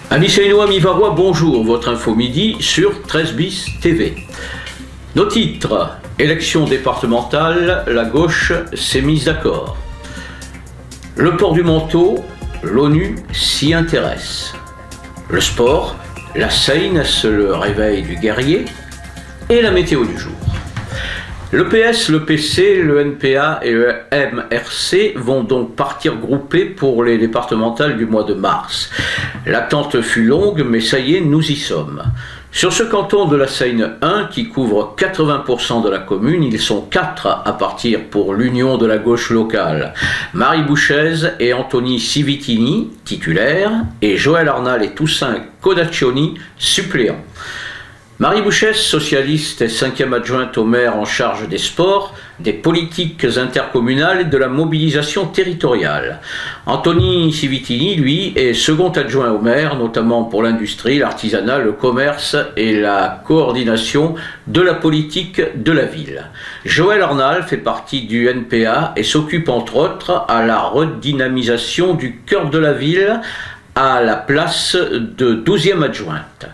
Amis Seinois, amis Varois, bonjour, votre info midi sur 13 bis TV. Nos titres: élection départementale, la gauche s'est mise d'accord. Le port du manteau, l'ONU s'y intéresse. Le sport, la Seine, le réveil du guerrier et la météo du jour. Le PS, le PC, le NPA et le MRC vont donc partir groupés pour les départementales du mois de mars. L'attente fut longue, mais ça y est, nous y sommes. Sur ce canton de la Seine 1, qui couvre 80% de la commune, ils sont 4 à partir pour l'union de la gauche locale. Marie Bouchez et Anthony Civitini, titulaires, et Joël Arnal et Toussaint Codaccioni, suppléants. Marie Bouchez, socialiste et 5e adjointe au maire en charge des sports, des politiques intercommunales et de la mobilisation territoriale. Anthony Civitini, lui, est second adjoint au maire, notamment pour l'industrie, l'artisanat, le commerce et la coordination de la politique de la ville. Joël Arnal fait partie du NPA et s'occupe entre autres à la redynamisation du cœur de la ville à la place de 12e adjointe.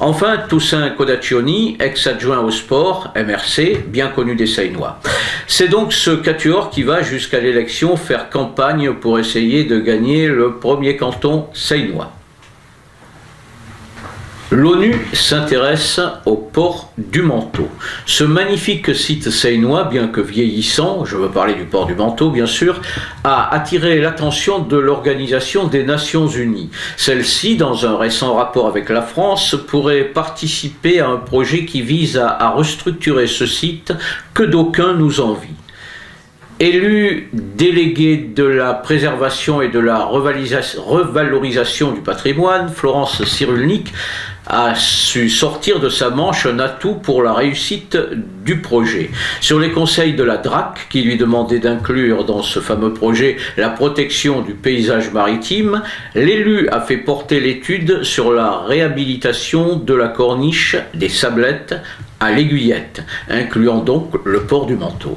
Enfin, Toussaint Codaccioni, ex-adjoint au sport, MRC, bien connu des Seinois. C'est donc ce quatuor qui va jusqu'à l'élection faire campagne pour essayer de gagner le premier canton seinois. L'ONU s'intéresse au port du manteau. Ce magnifique site seinois, bien que vieillissant, je veux parler du port du manteau bien sûr, a attiré l'attention de l'Organisation des Nations Unies. Celle-ci, dans un récent rapport avec la France, pourrait participer à un projet qui vise à restructurer ce site que d'aucuns nous envient. Élue déléguée de la préservation et de la revalorisation du patrimoine, Florence Cyrulnik a su sortir de sa manche un atout pour la réussite du projet. Sur les conseils de la DRAC, qui lui demandait d'inclure dans ce fameux projet la protection du paysage maritime, l'élu a fait porter l'étude sur la réhabilitation de la corniche des Sablettes à l'Aiguillette, incluant donc le port du manteau.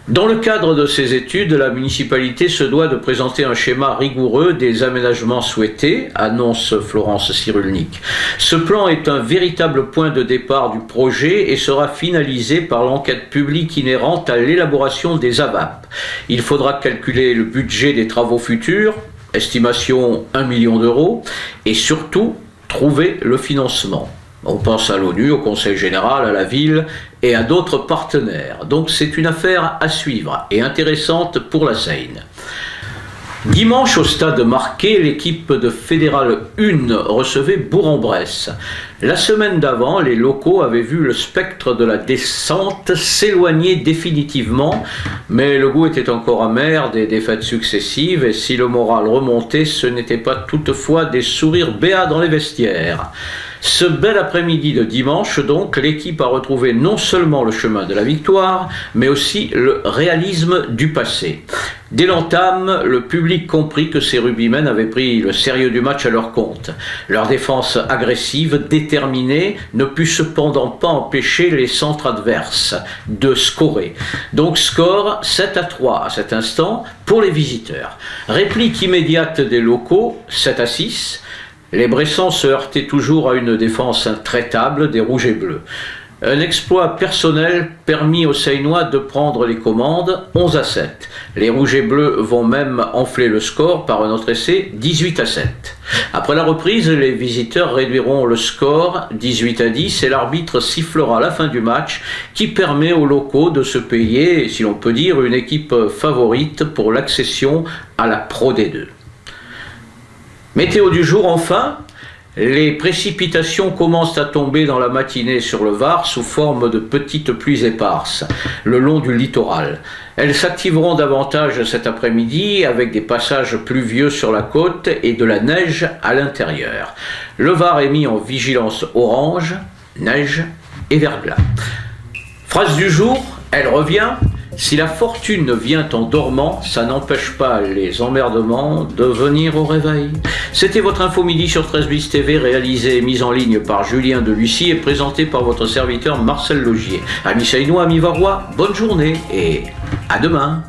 Dans le cadre de ces études, la municipalité se doit de présenter un schéma rigoureux des aménagements souhaités, annonce Florence Cyrulnik. Ce plan est un véritable point de départ du projet et sera finalisé par l'enquête publique inhérente à l'élaboration des AVAP. Il faudra calculer le budget des travaux futurs, estimation 1 million d'euros, et surtout trouver le financement. On pense à l'ONU, au Conseil général, à la ville et à d'autres partenaires. Donc c'est une affaire à suivre et intéressante pour la Seine. Dimanche, au stade Marquet, l'équipe de Fédéral 1 recevait Bourg-en-Bresse. La semaine d'avant, les locaux avaient vu le spectre de la descente s'éloigner définitivement, mais le goût était encore amer des défaites successives, et si le moral remontait, ce n'était pas toutefois des sourires béats dans les vestiaires. Ce bel après-midi de dimanche, donc, l'équipe a retrouvé non seulement le chemin de la victoire, mais aussi le réalisme du passé. Dès l'entame, le public comprit que ces rugbymen avaient pris le sérieux du match à leur compte. Leur défense agressive, déterminée, ne put cependant pas empêcher les centres adverses de scorer. Donc score 7-3 à cet instant pour les visiteurs. Réplique immédiate des locaux, 7-6. Les Bressans se heurtaient toujours à une défense intraitable des Rouges et Bleus. Un exploit personnel permit aux Seinois de prendre les commandes, 11-7. Les Rouges et Bleus vont même enfler le score par un autre essai, 18-7. Après la reprise, les visiteurs réduiront le score, 18-10, et l'arbitre sifflera la fin du match, qui permet aux locaux de se payer, si l'on peut dire, une équipe favorite pour l'accession à la Pro D2. Météo du jour enfin, les précipitations commencent à tomber dans la matinée sur le Var sous forme de petites pluies éparses le long du littoral. Elles s'activeront davantage cet après-midi avec des passages pluvieux sur la côte et de la neige à l'intérieur. Le Var est mis en vigilance orange, neige et verglas. Phrase du jour, elle revient. Si la fortune vient en dormant, ça n'empêche pas les emmerdements de venir au réveil. C'était votre info midi sur 13 bis TV, réalisée et mise en ligne par Julien Delucy et présentée par votre serviteur Marcel Logier. Amis Seinois, amis Varois, bonne journée et à demain.